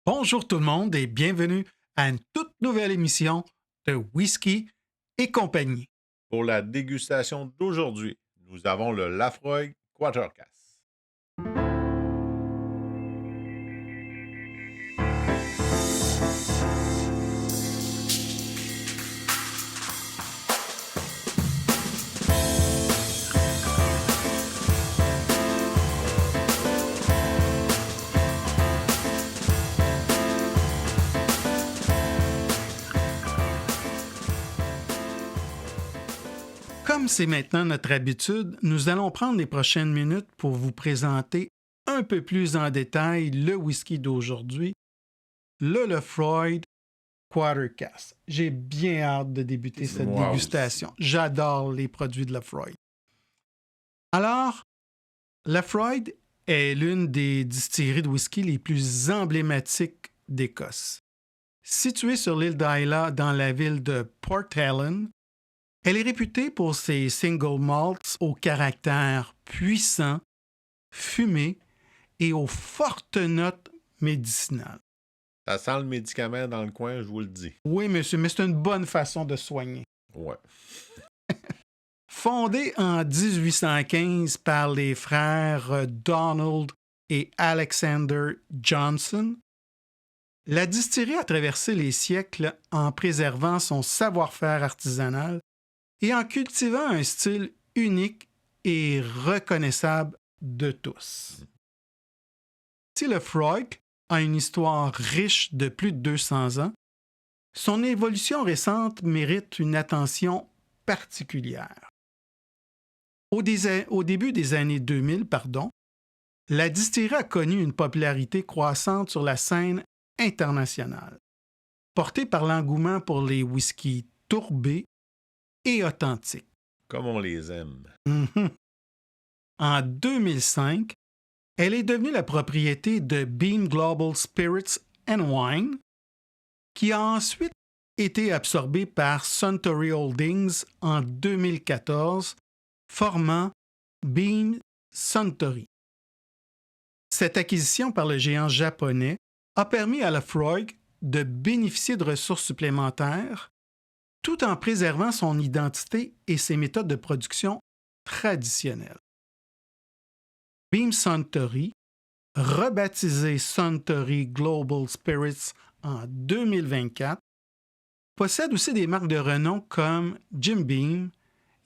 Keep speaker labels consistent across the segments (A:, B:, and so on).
A: Bonjour tout le monde et bienvenue à une toute nouvelle émission de Whisky et compagnie.
B: Pour la dégustation d'aujourd'hui, nous avons le Laphroaig Quartercass.
A: Comme c'est maintenant notre habitude, nous allons prendre les prochaines minutes pour vous présenter un peu plus en détail le whisky d'aujourd'hui, le Laphroaig Quartercass. J'ai bien hâte de débuter cette
B: Moi
A: dégustation.
B: aussi.
A: J'adore les produits de Laphroaig. Alors, Laphroaig est l'une des distilleries de whisky les plus emblématiques d'Écosse. Située sur l'île d'Islay dans la ville de Port Ellen, elle est réputée pour ses single malts au caractère puissant, fumé et aux fortes notes médicinales.
B: Ça sent le médicament dans le coin, je vous le dis.
A: Oui, monsieur, mais c'est une bonne façon de soigner.
B: Ouais.
A: Fondée en 1815 par les frères Donald et Alexander Johnson, la distillerie a traversé les siècles en préservant son savoir-faire artisanal et en cultivant un style unique et reconnaissable de tous. Si le Laphroaig a une histoire riche de plus de 200 ans, son évolution récente mérite une attention particulière. Au début des années 2000, la distillerie a connu une popularité croissante sur la scène internationale, portée par l'engouement pour les whiskies tourbés et authentiques.
B: Comme on les aime.
A: En 2005, elle est devenue la propriété de Beam Global Spirits and Wine, qui a ensuite été absorbée par Suntory Holdings en 2014, formant Beam Suntory. Cette acquisition par le géant japonais a permis à Laphroaig de bénéficier de ressources supplémentaires tout en préservant son identité et ses méthodes de production traditionnelles. Beam Suntory, rebaptisé Suntory Global Spirits en 2024, possède aussi des marques de renom comme Jim Beam,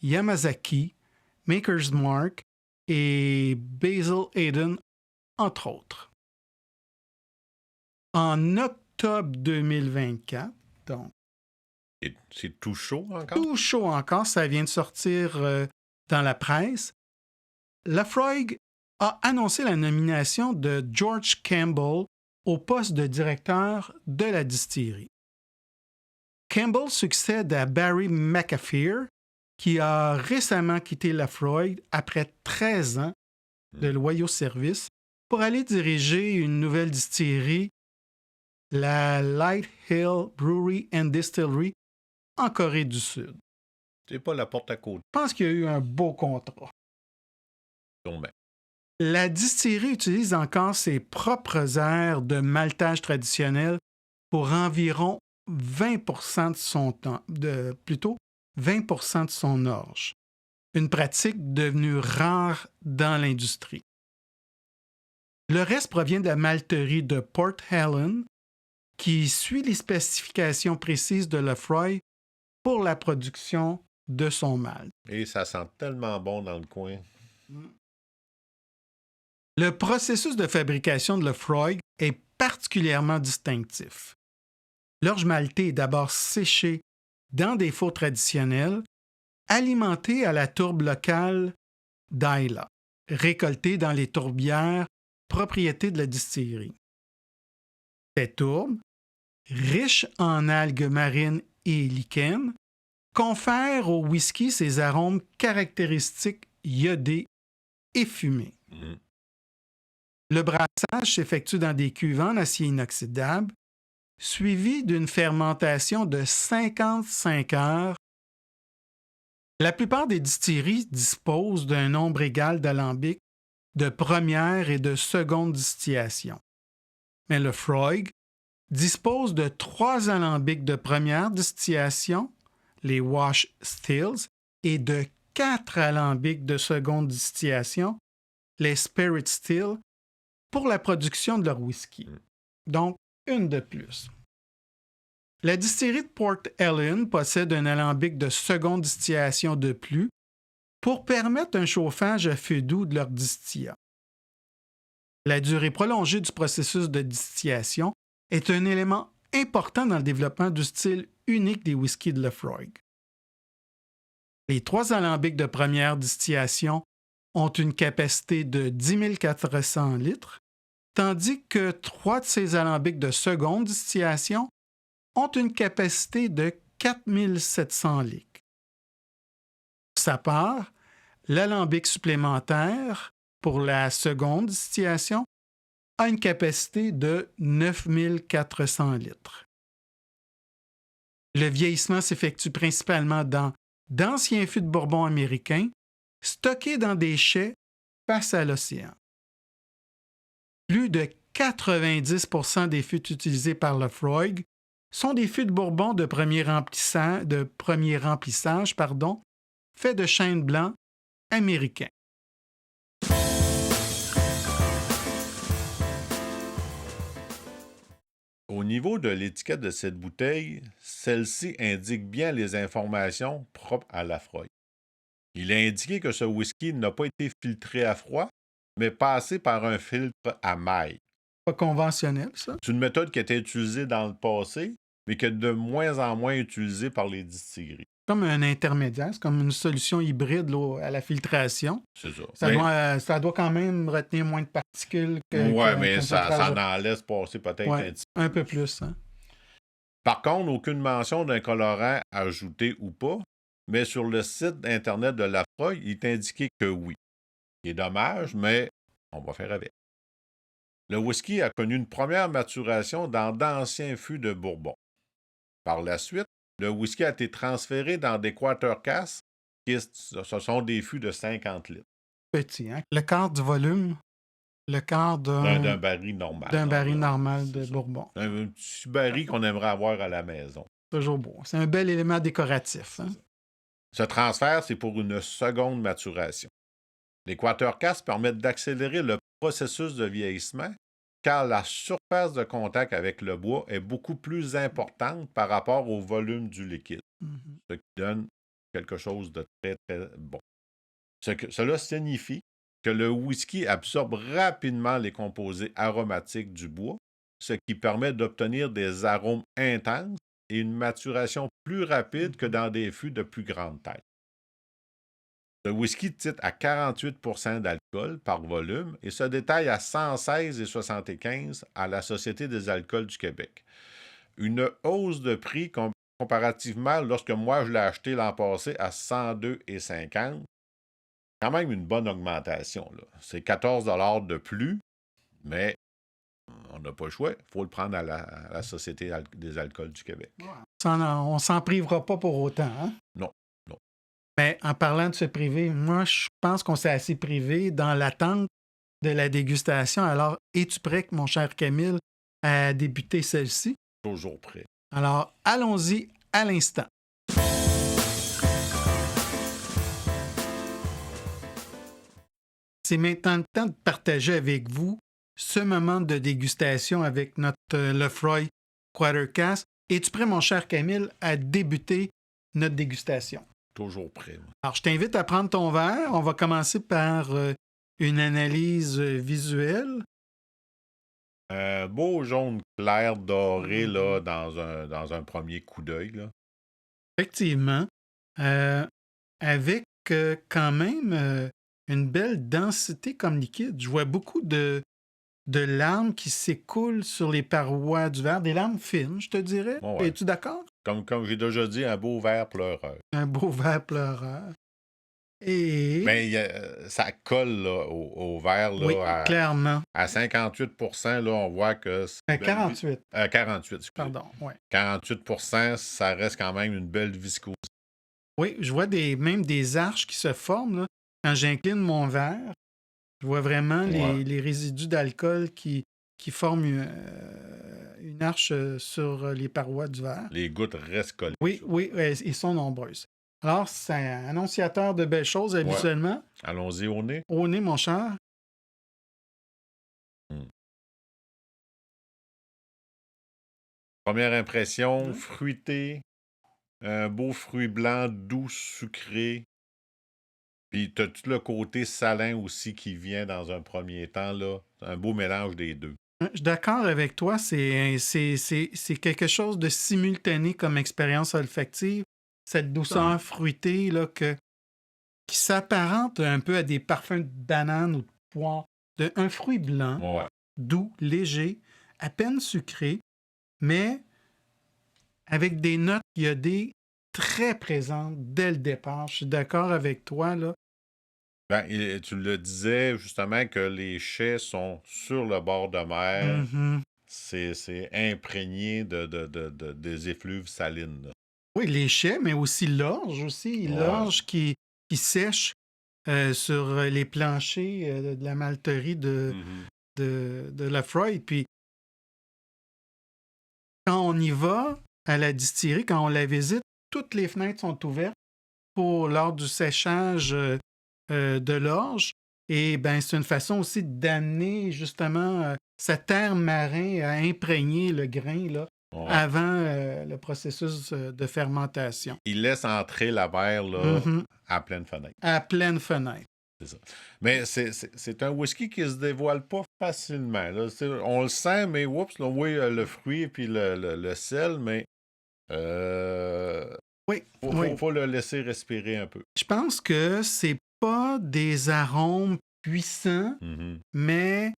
A: Yamazaki, Maker's Mark et Basil Hayden, entre autres. En octobre 2024, donc
B: C'est tout chaud encore?
A: tout chaud encore, ça vient de sortir dans la presse, Laphroaig a annoncé la nomination de George Campbell au poste de directeur de la distillerie. Campbell succède à Barry McAfee, qui a récemment quitté Laphroaig après 13 ans de loyaux services pour aller diriger une nouvelle distillerie, la Light Hill Brewery and Distillery, en Corée du Sud.
B: C'est pas la porte à côté.
A: Je pense qu'il y a eu un beau contrat.
B: Donc, ben,
A: La distillerie utilise encore ses propres aires de maltage traditionnel pour environ 20% de son temps, plutôt 20% de son orge, une pratique devenue rare dans l'industrie. Le reste provient de la malterie de Port Ellen, qui suit les spécifications précises de Laphroaig pour la production de son malt.
B: et ça sent tellement bon dans le coin.
A: Le processus de fabrication de Laphroaig est particulièrement distinctif. L'orge maltée est d'abord séchée dans des fours traditionnels, alimentée à la tourbe locale d'Islay, récoltée dans les tourbières, propriété de la distillerie. Cette tourbe, riche en algues marines et lichens, confère au whisky ses arômes caractéristiques iodés et fumés. Le brassage s'effectue dans des cuves en acier inoxydable, suivi d'une fermentation de 55 heures. La plupart des distilleries disposent d'un nombre égal d'alambics de première et de seconde distillation. Mais le Laphroaig dispose de 3 alambics de première distillation, les wash stills, et de 4 alambics de seconde distillation, les spirit stills, pour la production de leur whisky. Donc, une de plus. La distillerie de Port Ellen possède un alambic de seconde distillation de plus pour permettre un chauffage à feu doux de leur distillat. La durée prolongée du processus de distillation est un élément important dans le développement du style unique des whiskies de Laphroaig. Les 3 alambics de première distillation ont une capacité de 10 400 litres, tandis que 3 de ces alambics de seconde distillation ont une capacité de 4 700 litres. Pour sa part, l'alambic supplémentaire pour la seconde distillation a une capacité de 9 400 litres. Le vieillissement s'effectue principalement dans d'anciens fûts de Bourbon américains stockés dans des chais face à l'océan. Plus de 90% des fûts utilisés par Laphroaig sont des fûts de Bourbon de premier remplissage, faits de chêne blanc américain.
B: Au niveau de l'étiquette de cette bouteille, celle-ci indique bien les informations propres à Laphroaig. Il est indiqué que ce whisky n'a pas été filtré à froid, mais passé par un filtre à maille.
A: Pas conventionnel, ça?
B: C'est une méthode qui a été utilisée dans le passé, mais qui est de moins en moins utilisée par les distilleries.
A: Comme un intermédiaire, c'est comme une solution hybride là, à la filtration.
B: C'est ça.
A: Ça doit quand même retenir moins de particules que...
B: Oui, mais ça en laisse passer peut-être un petit peu.
A: Un peu plus. Hein?
B: Par contre, aucune mention d'un colorant ajouté ou pas, mais sur le site Internet de Laphroaig, il est indiqué que oui. C'est dommage, mais on va faire avec. Le whisky a connu une première maturation dans d'anciens fûts de Bourbon. Par la suite, le whisky a été transféré dans des quarter casks, ce sont des fûts de 50 litres.
A: Petit, hein? Le quart du volume, le quart
B: d'un baril normal.
A: D'un baril normal de Bourbon.
B: Un petit baril qu'on aimerait avoir à la maison.
A: Toujours beau. C'est un bel élément décoratif. Hein?
B: Ce transfert, c'est pour une seconde maturation. Les quarter casks permettent d'accélérer le processus de vieillissement car la surface de contact avec le bois est beaucoup plus importante par rapport au volume du liquide, ce qui donne quelque chose de très, très bon. Cela signifie que le whisky absorbe rapidement les composés aromatiques du bois, ce qui permet d'obtenir des arômes intenses et une maturation plus rapide que dans des fûts de plus grande taille. Le whisky titre à 48 % d'alcool par volume et se détaille à 116,75 à la Société des alcools du Québec. Une hausse de prix comparativement lorsque moi je l'ai acheté l'an passé à 102,50. Quand même une bonne augmentation. Là. C'est 14 $ de plus, mais on n'a pas le choix. Il faut le prendre à la Société des alcools du Québec.
A: On ne s'en privera pas pour autant. Hein?
B: Non.
A: Mais en parlant de se priver, moi, je pense qu'on s'est assez privé dans l'attente de la dégustation. Alors, es-tu prêt, mon cher Camille, à débuter celle-ci?
B: Toujours prêt.
A: Alors, allons-y à l'instant. C'est maintenant le temps de partager avec vous ce moment de dégustation avec notre Laphroaig Quarter Cask. Es-tu prêt, mon cher Camille, à débuter notre dégustation?
B: Toujours prêt. Moi.
A: Alors, je t'invite à prendre ton verre. On va commencer par une analyse visuelle.
B: Un beau jaune clair doré là, dans un premier coup d'œil. Là.
A: Effectivement. Avec quand même une belle densité comme liquide. Je vois beaucoup de larmes qui s'écoulent sur les parois du verre. Des larmes fines, je te dirais.
B: Oh ouais.
A: Es-tu d'accord?
B: Comme j'ai déjà dit, un beau verre pleureur.
A: Un beau verre pleureur. Et...
B: Mais ça colle là, au verre. Là,
A: oui, clairement.
B: À 58 %, là, on voit que...
A: 48.
B: 48, excusez.
A: Pardon, oui.
B: 48 %, ça reste quand même une belle viscosité.
A: Oui, je vois même des arches qui se forment. Là. Quand j'incline mon verre, je vois vraiment les résidus d'alcool qui forment une arche sur les parois du verre.
B: Les gouttes restent collées.
A: Oui, oui, ils sont nombreuses. Alors, c'est un annonciateur de belles choses habituellement.
B: Allons-y au nez.
A: Au nez, mon cher.
B: Première impression, fruité, un beau fruit blanc, doux, sucré. Puis tu as tout le côté salin aussi qui vient dans un premier temps, là. Un beau mélange des deux.
A: Je suis d'accord avec toi, c'est quelque chose de simultané comme expérience olfactive. Cette douceur fruitée là, qui s'apparente un peu à des parfums de banane ou de poire. Un fruit blanc,
B: Ouais.
A: doux, léger, à peine sucré, mais avec des notes iodées très présentes dès le départ. Je suis d'accord avec toi, là.
B: Ben, tu le disais justement que les chais sont sur le bord de mer.
A: Mhm.
B: C'est imprégné des effluves salines, là.
A: Oui, les chais, mais aussi l'orge aussi. L'orge qui sèche sur les planchers de la malterie de Lafroy. Puis quand on y va à la distillerie, quand on la visite, toutes les fenêtres sont ouvertes lors du séchage de l'orge. Et ben c'est une façon aussi d'amener justement cet air marin à imprégner le grain là, avant le processus de fermentation.
B: Il laisse entrer la bière là, à pleine fenêtre.
A: À pleine fenêtre.
B: C'est ça. Mais c'est un whisky qui se dévoile pas facilement. Là. On le sent, mais oups, là, oui, le fruit et puis le sel, mais faut le laisser respirer un peu.
A: Je pense que c'est pas des arômes puissants, mais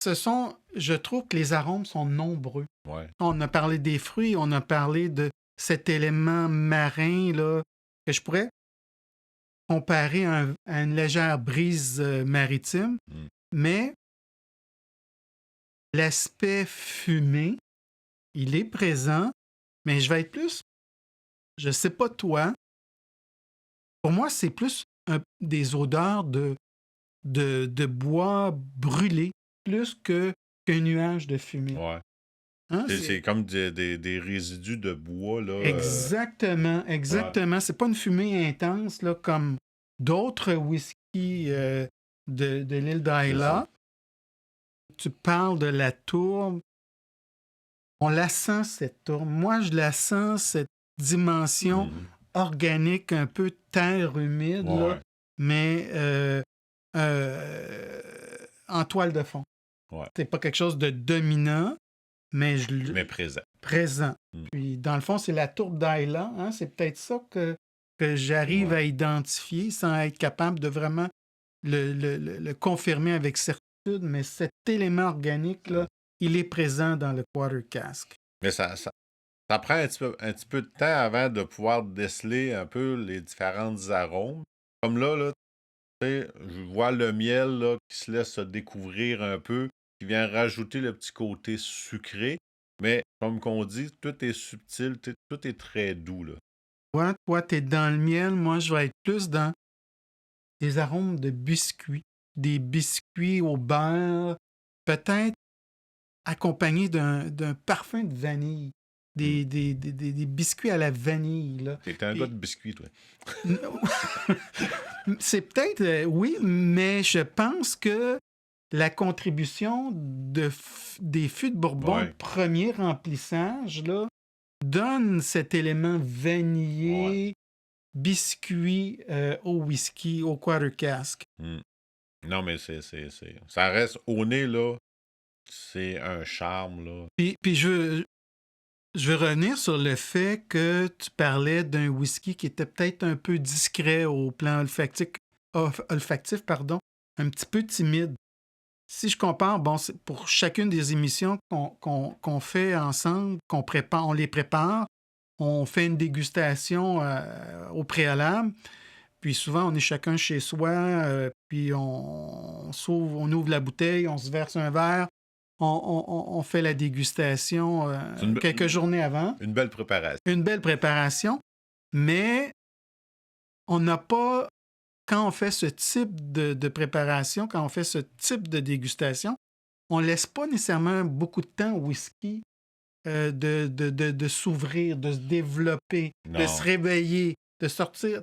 A: je trouve que les arômes sont nombreux.
B: Ouais.
A: On a parlé des fruits, on a parlé de cet élément marin là, que je pourrais comparer à une légère brise maritime, mais l'aspect fumé, il est présent, mais je vais être plus, je sais pas toi, pour moi c'est plus des odeurs de bois brûlé, plus qu'un nuage de fumée.
B: Ouais.
A: Hein,
B: c'est comme des résidus de bois, là.
A: Exactement. Ouais. C'est pas une fumée intense, là, comme d'autres whiskies de l'île d'Ayla. Tu parles de la tourbe. On la sent, cette tourbe. Moi, je la sens, cette dimension organique, un peu terre humide, là, mais en toile de fond.
B: Ouais.
A: C'est pas quelque chose de dominant, mais présent. Puis, dans le fond, c'est la tourbe d'Ayla. Hein? C'est peut-être ça que j'arrive à identifier sans être capable de vraiment le confirmer avec certitude, mais cet élément organique-là, il est présent dans le quarter cask.
B: Mais ça prend un petit peu de temps avant de pouvoir déceler un peu les différentes arômes. Comme là, je vois le miel là, qui se laisse se découvrir un peu, qui vient rajouter le petit côté sucré. Mais comme qu'on dit, tout est subtil, tout est très doux, là.
A: Toi, t'es dans le miel. Moi, je vais être plus dans des arômes de biscuits. Des biscuits au beurre. Peut-être accompagnés d'un parfum de vanille. Des biscuits à la vanille, là.
B: T'es un gars de biscuits, toi.
A: C'est peut-être, oui, mais je pense que la contribution des fûts de Bourbon, premier remplissage, là, donne cet élément vanillé, biscuit au whisky, au quarter cask.
B: Non, mais ça reste au nez, là. C'est un charme, là.
A: Puis je veux revenir sur le fait que tu parlais d'un whisky qui était peut-être un peu discret au plan olfactif, un petit peu timide. Si je compare, c'est pour chacune des émissions qu'on fait ensemble, on les prépare, on fait une dégustation au préalable, puis souvent on est chacun chez soi, puis on ouvre la bouteille, on se verse un verre, on fait la dégustation quelques journées avant.
B: Une belle préparation.
A: Une belle préparation, mais on n'a pas... Quand on fait ce type de préparation, quand on fait ce type de dégustation, on laisse pas nécessairement beaucoup de temps au whisky de s'ouvrir, de se développer, de se
B: Non.
A: réveiller, de sortir.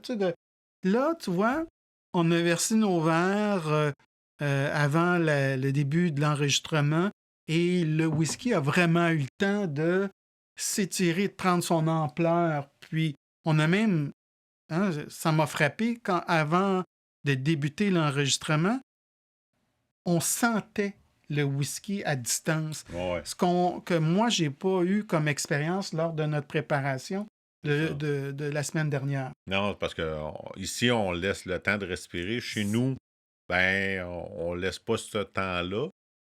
A: Là, tu vois, on a versé nos verres avant le début de l'enregistrement et le whisky a vraiment eu le temps de s'étirer, de prendre son ampleur. Puis, on a même, hein, ça m'a frappé, quand avant de débuter l'enregistrement, on sentait le whisky à distance.
B: Ouais.
A: Que moi, j'ai pas eu comme expérience lors de notre préparation de la semaine dernière.
B: Non, parce que ici, on laisse le temps de respirer. Chez nous, ben, on laisse pas ce temps-là.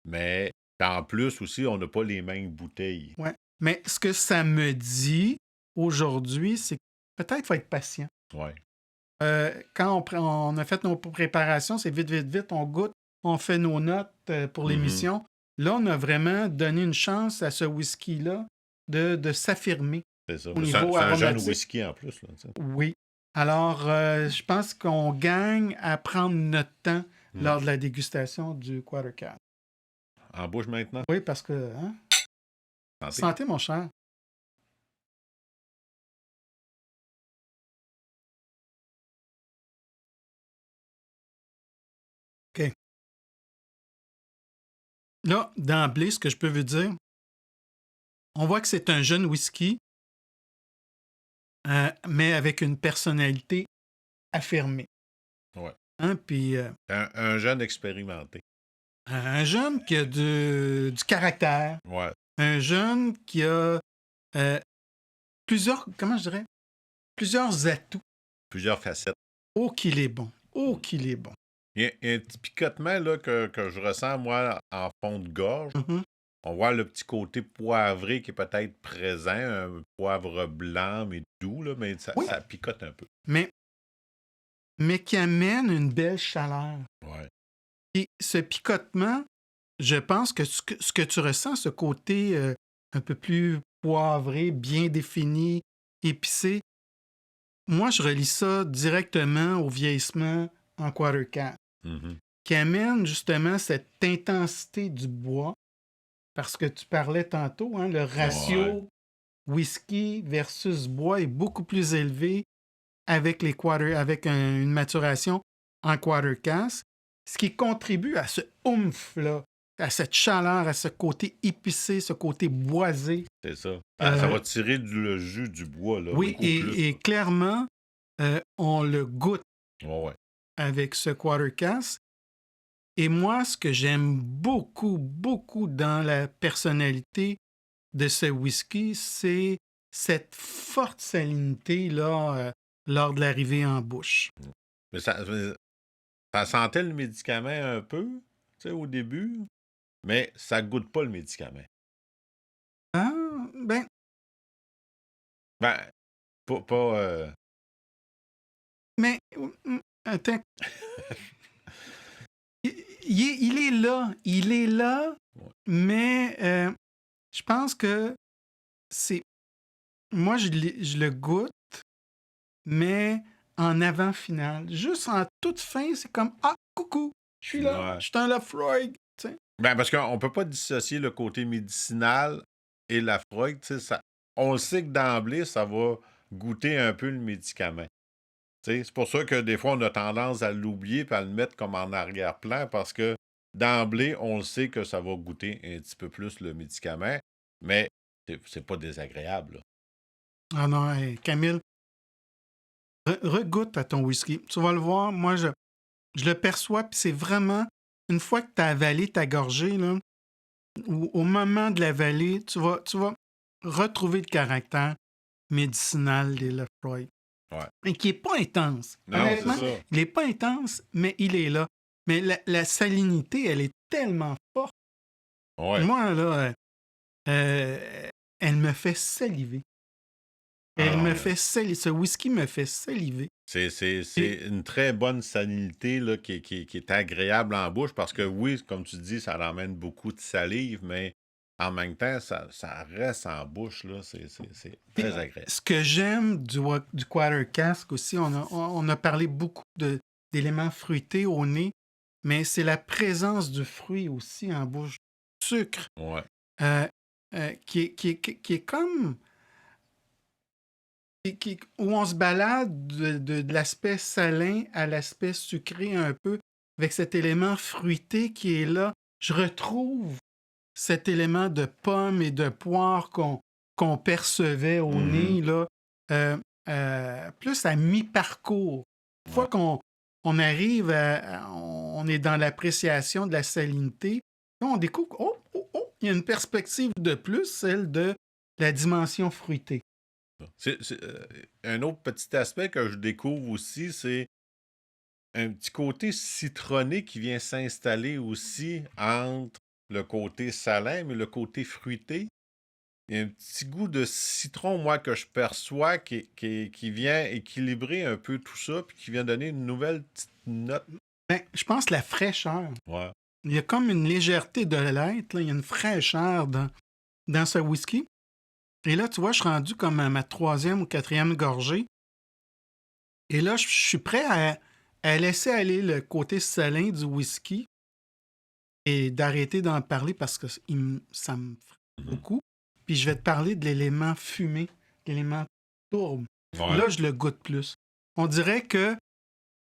B: Mais en plus aussi, on n'a pas les mêmes bouteilles.
A: Ouais. Mais ce que ça me dit aujourd'hui, c'est que peut-être qu'il faut être patient.
B: Ouais.
A: Quand on a fait nos préparations, c'est vite, vite, vite, on goûte, on fait nos notes pour l'émission. Là, on a vraiment donné une chance à ce whisky-là de s'affirmer.
B: C'est ça.
A: Au
B: C'est
A: niveau
B: un jeune
A: aromatique.
B: whisky en plus. Là,
A: Oui. Alors, je pense qu'on gagne à prendre notre temps lors de la dégustation du Quarter Cask.
B: En bouche maintenant?
A: Oui, parce que... Hein? Santé, mon cher. OK. Là, d'emblée, ce que je peux vous dire, on voit que c'est un jeune whisky, mais avec une personnalité affirmée.
B: Ouais.
A: Hein? Puis,
B: un jeune expérimenté.
A: un jeune qui a du caractère.
B: Ouais.
A: Un jeune qui a plusieurs, comment je dirais, plusieurs atouts.
B: Plusieurs facettes.
A: Oh, qu'il est bon. Oh, qu'il est bon.
B: Il y a un petit picotement là, que je ressens, moi, en fond de gorge.
A: Mm-hmm.
B: On voit le petit côté poivré qui est peut-être présent, un poivre blanc, mais doux, là, mais ça picote un peu.
A: Mais qui amène une belle chaleur.
B: Ouais.
A: Et ce picotement, je pense que ce que tu ressens, ce côté un peu plus poivré, bien défini, épicé, moi, je relie ça directement au vieillissement en Quarter Cask, qui amène justement cette intensité du bois, parce que tu parlais tantôt, hein, le ratio whisky versus bois est beaucoup plus élevé avec une maturation en Quarter Cask, ce qui contribue à ce oomph-là, à cette chaleur, à ce côté épicé, ce côté boisé.
B: C'est ça. Ça va tirer le jus du bois. Là,
A: oui, et clairement, on le goûte avec ce Quarter Cask. Et moi, ce que j'aime beaucoup, beaucoup dans la personnalité de ce whisky, c'est cette forte salinité là, lors de l'arrivée en bouche.
B: Mais ça sentait le médicament un peu, tu sais, au début, mais ça goûte pas le médicament.
A: Ah, ben,
B: pas
A: mais, attends. Il est là, mais je pense que c'est... Moi, je le goûte, mais en avant-finale. Juste en toute fin, c'est comme « Ah, coucou, je suis là, je suis un Laphroaig. »
B: Ben, parce qu'on peut pas dissocier le côté médicinal et Laphroaig. On sait que d'emblée, ça va goûter un peu le médicament. C'est pour ça que des fois, on a tendance à l'oublier et à le mettre comme en arrière-plan parce que d'emblée, on le sait que ça va goûter un petit peu plus le médicament, mais c'est pas désagréable. Là.
A: Ah non, hey, Camille, regoute à ton whisky. Tu vas le voir, moi, je le perçois, puis c'est vraiment, une fois que tu as avalé ta gorgée, là, ou au moment de l'avaler, tu vas retrouver le caractère médicinal des Laphroaig.
B: Ouais.
A: Et qui n'est pas intense.
B: Non,
A: honnêtement,
B: c'est ça.
A: Il n'est pas intense, mais il est là. Mais la salinité, elle est tellement forte.
B: Ouais.
A: Moi, là, elle me fait saliver. Ce whisky me fait saliver.
B: C'est une très bonne salinité là, qui est agréable en bouche parce que oui, comme tu dis, ça emmène beaucoup de salive, mais en même temps, ça reste en bouche. Là, c'est très agréable.
A: Ce que j'aime du Quarter Cask aussi, on a parlé beaucoup d'éléments fruités au nez, mais c'est la présence du fruit aussi en bouche. sucre
B: Ouais.
A: qui est comme... où on se balade de l'aspect salin à l'aspect sucré un peu, avec cet élément fruité qui est là. Je retrouve cet élément de pomme et de poire qu'on percevait au
B: Mhm.
A: nez, là, plus à mi-parcours. Une fois
B: Ouais.
A: qu'on arrive on est dans l'appréciation de la salinité, là, on découvre, il y a une perspective de plus, celle de la dimension fruitée.
B: Un autre petit aspect que je découvre aussi, c'est un petit côté citronné qui vient s'installer aussi entre le côté salin, mais le côté fruité. Il y a un petit goût de citron, moi, que je perçois qui vient équilibrer un peu tout ça, puis qui vient donner une nouvelle petite note.
A: Ben, je pense la fraîcheur.
B: Ouais.
A: Il y a comme une légèreté de l'être, là. Il y a une fraîcheur dans ce whisky. Et là, tu vois, je suis rendu comme à ma 3e ou 4e gorgée. Et là, je suis prêt à laisser aller le côté salin du whisky et d'arrêter d'en parler parce que ça me frappe
B: Mhm.
A: beaucoup. Puis je vais te parler de l'élément fumé, l'élément tourbe.
B: Ouais.
A: Là, je le goûte plus. On dirait que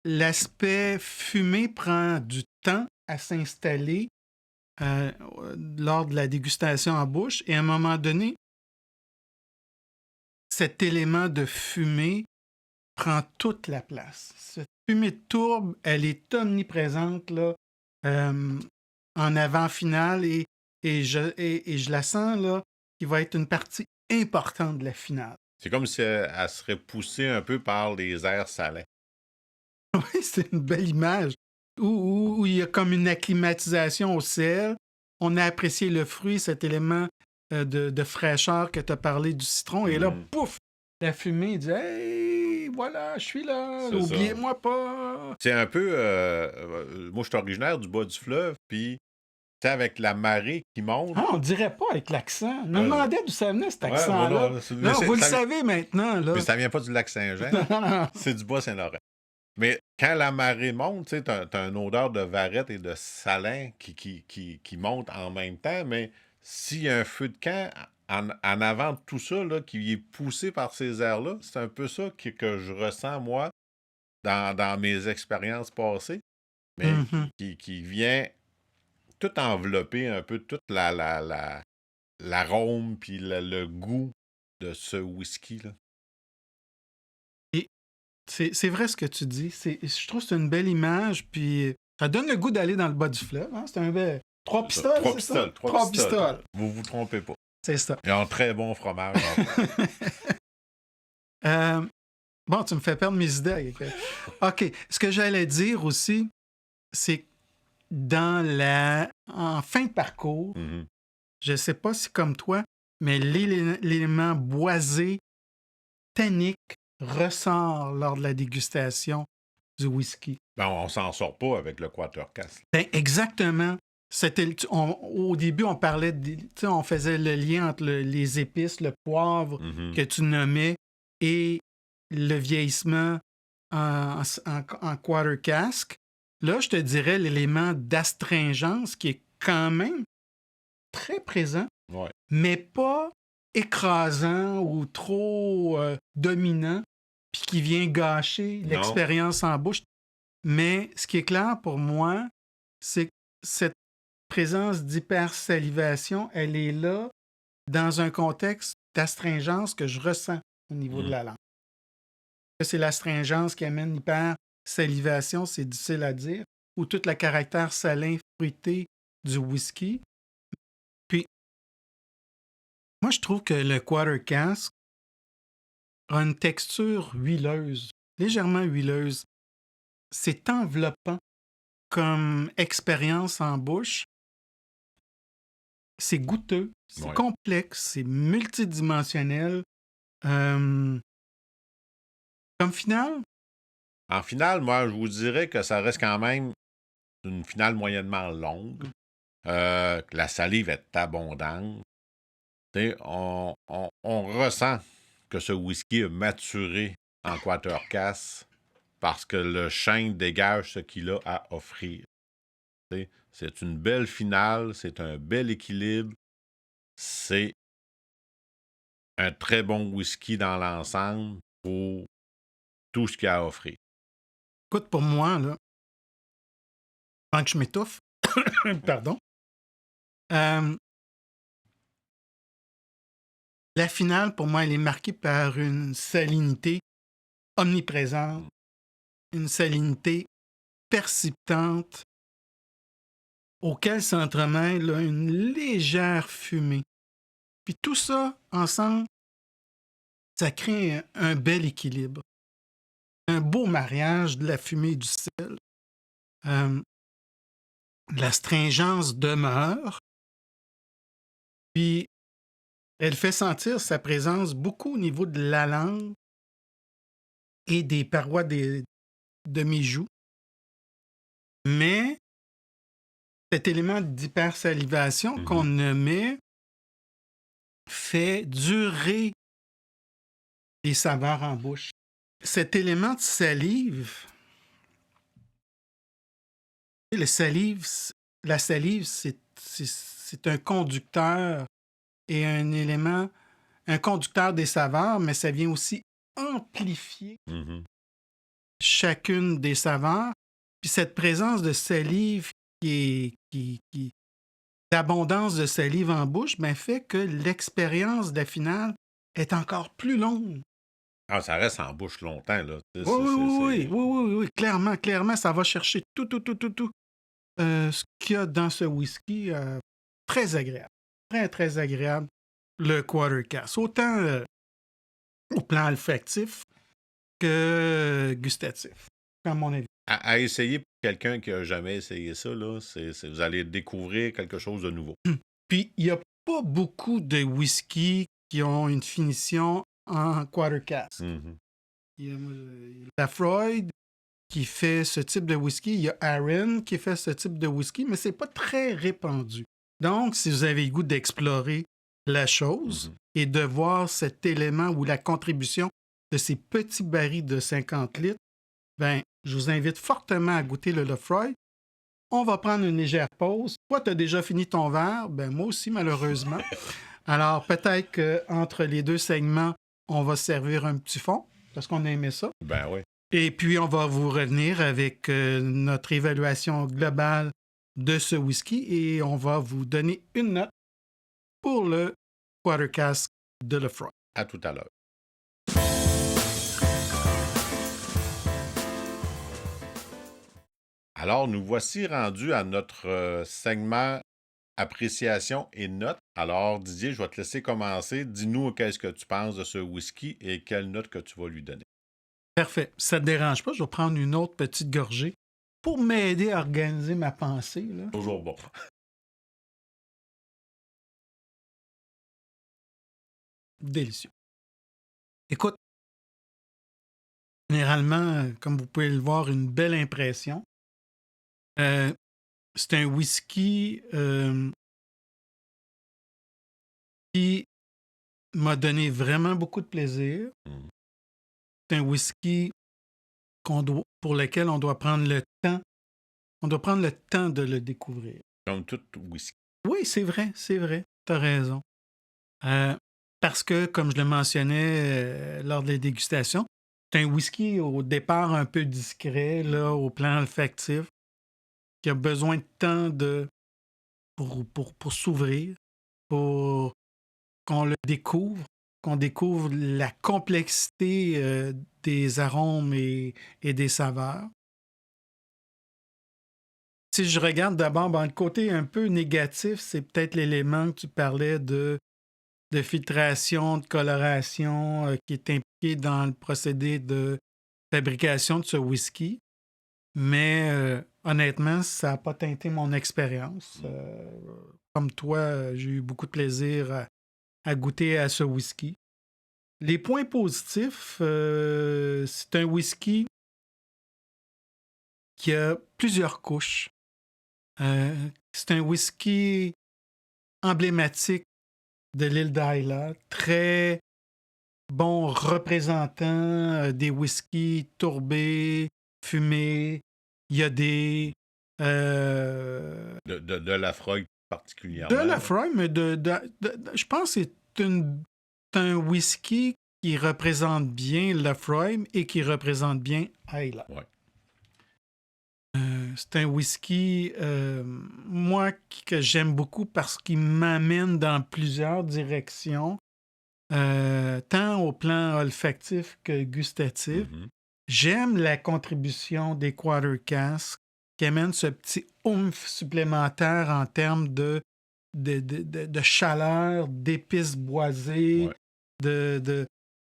A: l'aspect fumé prend du temps à s'installer lors de la dégustation en bouche. Et à un moment donné, cet élément de fumée prend toute la place. Cette fumée de tourbe, elle est omniprésente là, euh, en avant-finale et je la sens là, qui va être une partie importante de la finale.
B: C'est comme si elle serait poussée un peu par les airs salins.
A: Oui, c'est une belle image où il y a comme une acclimatisation au sel. On a apprécié le fruit, cet élément de fraîcheur que tu as parlé du citron. Et là,
B: Mhm.
A: pouf, la fumée dit hey, voilà, je suis là,
B: C'est ça.
A: n'oubliez-moi pas.
B: C'est un peu. Moi, je suis originaire du bas du fleuve, puis tu sais, avec la marée qui monte.
A: Ah, on dirait pas avec l'accent. Je me
B: Euh,
A: demandais d'où ça venait cet
B: ouais, moi,
A: accent-là.
B: non,
A: Non, vous le
B: ça,
A: savez maintenant. Là.
B: mais ça vient pas du lac Saint-Jean, c'est du Bas-Saint-Laurent. Mais quand la marée monte, tu sais, t'as une odeur de varette et de salin qui monte en même temps, mais s'il y a un feu de camp en avant de tout ça, là, qui est poussé par ces airs-là, c'est un peu ça que je ressens, moi, dans mes expériences passées, mais
A: Mhm.
B: qui vient tout envelopper un peu toute l'arôme puis le goût de ce whisky-là.
A: Et c'est vrai ce que tu dis. Je trouve que c'est une belle image. Puis ça donne le goût d'aller dans le bas du fleuve. Hein? C'est un bel... Trois
B: C'est ça.
A: pistoles,
B: Trois
A: c'est ça?
B: pistoles.
A: Trois pistoles.
B: Vous vous trompez pas.
A: C'est ça.
B: Ils ont un très bon fromage.
A: Euh, bon, tu me fais perdre mes idées. OK. Ce que j'allais dire aussi, c'est que en fin de parcours,
B: Mhm.
A: je ne sais pas si comme toi, mais l'élément boisé, tannique, ressort lors de la dégustation du whisky.
B: Ben, on s'en sort pas avec le Quatercast.
A: Ben, exactement. Au début, on parlait, on faisait le lien entre les épices, le poivre
B: Mhm.
A: que tu nommais et le vieillissement en quarter cask. Là, je te dirais l'élément d'astringence qui est quand même très présent,
B: Ouais.
A: mais pas écrasant ou trop dominant, puis qui vient gâcher
B: Non.
A: l'expérience en bouche. Mais ce qui est clair pour moi, c'est que cette présence d'hypersalivation, elle est là dans un contexte d'astringence que je ressens au niveau de la langue. C'est l'astringence qui amène l'hypersalivation, c'est difficile à dire, ou tout le caractère salin fruité du whisky. Puis, moi, je trouve que le quarter cask a une texture huileuse, légèrement huileuse. C'est enveloppant comme expérience en bouche. C'est goûteux, c'est complexe, c'est multidimensionnel. Comme finale?
B: En finale, moi, je vous dirais que ça reste quand même une finale moyennement longue. Que la salive est abondante. On ressent que ce whisky a maturé en Quatercast parce que le chêne dégage ce qu'il a à offrir. T'sais, c'est une belle finale, c'est un bel équilibre, c'est un très bon whisky dans l'ensemble pour tout ce qu'il a à offrir.
A: Écoute, pour moi, là, avant que je m'étouffe, pardon, euh, la finale, pour moi, elle est marquée par une salinité omniprésente, une salinité persistante, auquel s'entremêle là, une légère fumée. Puis tout ça, ensemble, ça crée un bel équilibre. Un beau mariage de la fumée et du sel. L'astringence demeure, puis elle fait sentir sa présence beaucoup au niveau de la langue et des parois de mes joues. Mais cet élément d'hypersalivation qu'on nommait fait durer les saveurs en bouche. Cet élément de salive, la salive, c'est un conducteur et un conducteur des saveurs, mais ça vient aussi amplifier chacune des saveurs. Puis cette présence de salive l'abondance de salive en bouche, fait que l'expérience de la finale est encore plus longue.
B: Ah, ça reste en bouche longtemps, là.
A: Oui, clairement, ça va chercher tout ce qu'il y a dans ce whisky. Très agréable. Très, très agréable, le Quarter Cask. Autant au plan olfactif que gustatif, à mon avis.
B: À essayer pour quelqu'un qui n'a jamais essayé ça, là, vous allez découvrir quelque chose de nouveau.
A: Puis, il n'y a pas beaucoup de whisky qui ont une finition en Quarter Cask. Il y a Laphroaig qui fait ce type de whisky. Il y a Arran qui fait ce type de whisky, mais c'est pas très répandu. Donc, si vous avez le goût d'explorer la chose et de voir cet élément ou la contribution de ces petits barils de 50 litres, je vous invite fortement à goûter le Laphroaig. On va prendre une légère pause. Toi, tu as déjà fini ton verre. Moi aussi, malheureusement. Alors, peut-être qu'entre les deux segments, on va servir un petit fond, parce qu'on a aimé ça.
B: Oui.
A: Et puis, on va vous revenir avec notre évaluation globale de ce whisky et on va vous donner une note pour le Quarter Cask de Laphroaig.
B: À tout à l'heure. Alors, nous voici rendus à notre segment appréciation et notes. Alors, Didier, je vais te laisser commencer. Dis-nous qu'est-ce que tu penses de ce whisky et quelle note que tu vas lui donner.
A: Parfait. Ça ne te dérange pas, je vais prendre une autre petite gorgée pour m'aider à organiser ma pensée. Là.
B: Toujours bon.
A: Délicieux. Écoute, généralement, comme vous pouvez le voir, une belle impression. C'est un whisky qui m'a donné vraiment beaucoup de plaisir. C'est un whisky pour lequel on doit prendre le temps. On doit prendre le temps de le découvrir.
B: Comme tout whisky.
A: Oui, c'est vrai. Tu as raison. Parce que, comme je le mentionnais lors de la dégustation, c'est un whisky au départ un peu discret, là, au plan olfactif, qui a besoin de temps pour s'ouvrir, pour qu'on le découvre, qu'on découvre la complexité des arômes et des saveurs. Si je regarde d'abord, le côté un peu négatif, c'est peut-être l'élément que tu parlais de filtration, de coloration qui est impliqué dans le procédé de fabrication de ce whisky. Mais honnêtement, ça n'a pas teinté mon expérience. Comme toi, j'ai eu beaucoup de plaisir à goûter à ce whisky. Les points positifs, c'est un whisky qui a plusieurs couches. C'est un whisky emblématique de l'île d'Islay, très bon représentant des whiskies tourbés, fumés, iodés,
B: De Laphroaig particulièrement.
A: De Laphroaig, mais je pense que c'est un whisky qui représente bien Laphroaig et qui représente bien Islay.
B: Ouais.
A: C'est un whisky, moi, que j'aime beaucoup parce qu'il m'amène dans plusieurs directions, tant au plan olfactif que gustatif.
B: Mm-hmm.
A: J'aime la contribution des Quarter Casks qui amène ce petit oomph supplémentaire en termes de chaleur, d'épices boisées,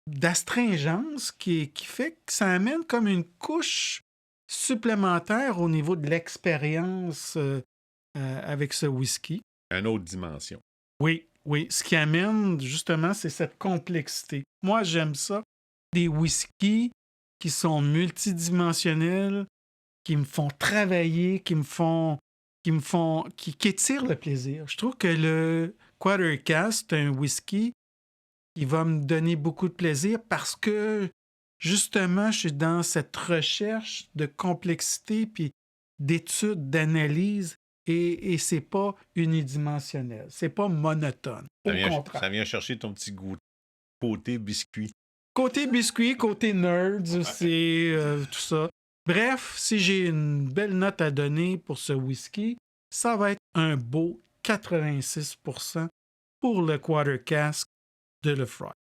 A: d'astringence qui fait que ça amène comme une couche supplémentaire au niveau de l'expérience avec ce whisky.
B: Une autre dimension.
A: Oui. Ce qui amène, justement, c'est cette complexité. Moi, j'aime ça. Des whiskies qui sont multidimensionnels, qui me font travailler, qui étirent le plaisir. Je trouve que le Quarter Cask, c'est un whisky qui va me donner beaucoup de plaisir parce que, justement, je suis dans cette recherche de complexité puis d'études, d'analyse et c'est pas unidimensionnel. C'est pas monotone. Au contraire.
B: Ça vient chercher ton petit goût côté biscuit.
A: Côté biscuit, côté nerds aussi, tout ça. Bref, si j'ai une belle note à donner pour ce whisky, ça va être un beau 86% pour le Quarter Cask de Laphroaig.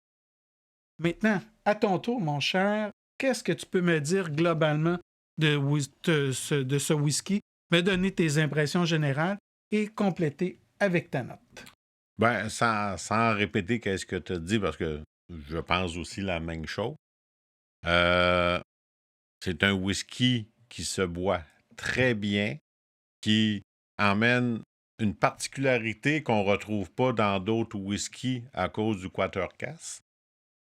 A: Maintenant, à ton tour, mon cher, qu'est-ce que tu peux me dire globalement de ce whisky? Me donner tes impressions générales et compléter avec ta note.
B: Ben, sans répéter qu'est-ce que tu as dit, parce que je pense aussi la même chose. C'est un whisky qui se boit très bien, qui emmène une particularité qu'on ne retrouve pas dans d'autres whiskies à cause du Quarter Cask,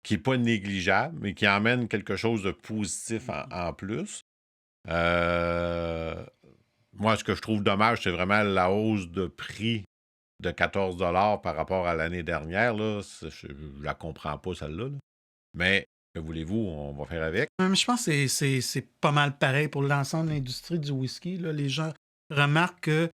B: qui n'est pas négligeable, mais qui emmène quelque chose de positif en plus. Moi, ce que je trouve dommage, c'est vraiment la hausse de prix de 14 $ par rapport à l'année dernière. Là. Je ne la comprends pas, celle-là. Là. Mais, que voulez-vous, on va faire avec.
A: Je pense que c'est pas mal pareil pour l'ensemble de l'industrie du whisky. Là. Les gens remarquent que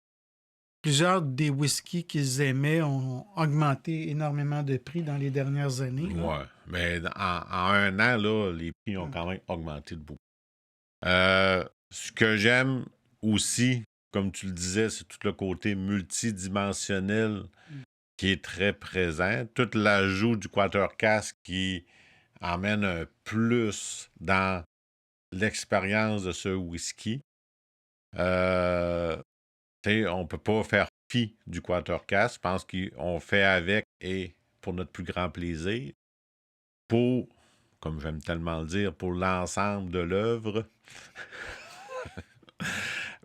A: plusieurs des whiskies qu'ils aimaient ont augmenté énormément de prix dans les dernières années.
B: Oui, mais en un an, là, les prix ont quand même augmenté de beaucoup. Ce que j'aime aussi, comme tu le disais, c'est tout le côté multidimensionnel qui est très présent. Tout l'ajout du Quarter Cask qui emmène un plus dans l'expérience de ce whisky. On ne peut pas faire fi du Quarter Cask. Je pense qu'on fait avec et pour notre plus grand plaisir. Pour, comme j'aime tellement le dire, pour l'ensemble de l'œuvre.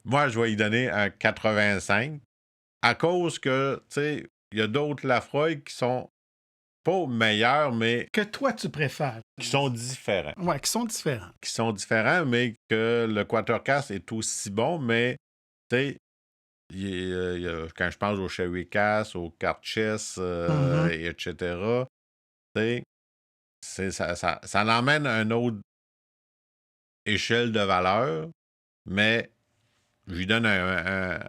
B: Moi, je vais y donner un 85 à cause que, tu sais, il y a d'autres Laphroaig qui sont pas meilleurs, mais...
A: Que toi, tu préfères.
B: Qui sont différents.
A: Oui, qui sont différents.
B: Qui sont différents, mais que le Quarter Cask est aussi bon, mais, tu sais, quand je pense au Sherry Cask, au Carchess, etc., tu sais, ça l'emmène à une autre échelle de valeur, mais je lui donnerais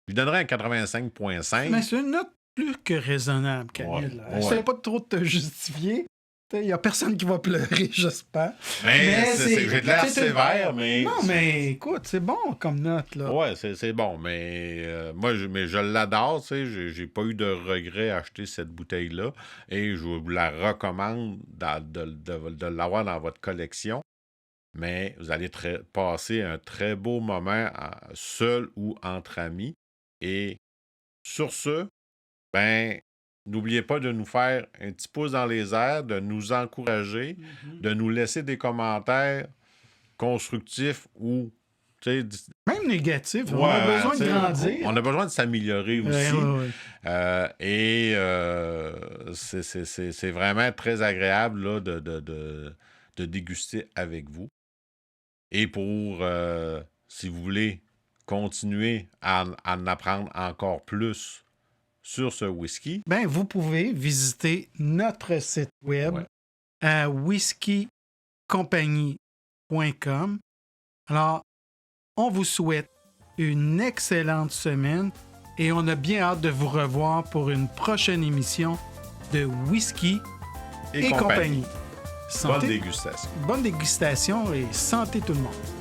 B: un 85.5.
A: Mais c'est une note plus que raisonnable, Camille. Essaye pas de trop te justifier. Il n'y a personne qui va pleurer, j'espère.
B: Mais j'ai de l'air sévère, mais...
A: Non, mais écoute, c'est bon comme note, là.
B: Ouais, c'est bon, mais moi, je l'adore, tu sais. J'ai pas eu de regret à acheter cette bouteille-là. Et je vous la recommande de l'avoir dans votre collection. Mais vous allez passer un très beau moment seul ou entre amis. Et sur ce, ben... N'oubliez pas de nous faire un petit pouce dans les airs, de nous encourager, de nous laisser des commentaires constructifs ou...
A: Même négatifs. On a besoin de grandir.
B: On a besoin de s'améliorer aussi. Et c'est vraiment très agréable là, de déguster avec vous. Et pour, si vous voulez continuer à en apprendre encore plus sur ce whisky,
A: ben, vous pouvez visiter notre site web à whiskycompagnie.com. Alors, on vous souhaite une excellente semaine et on a bien hâte de vous revoir pour une prochaine émission de Whisky et compagnie.
B: Bonne dégustation.
A: Bonne dégustation et santé tout le monde.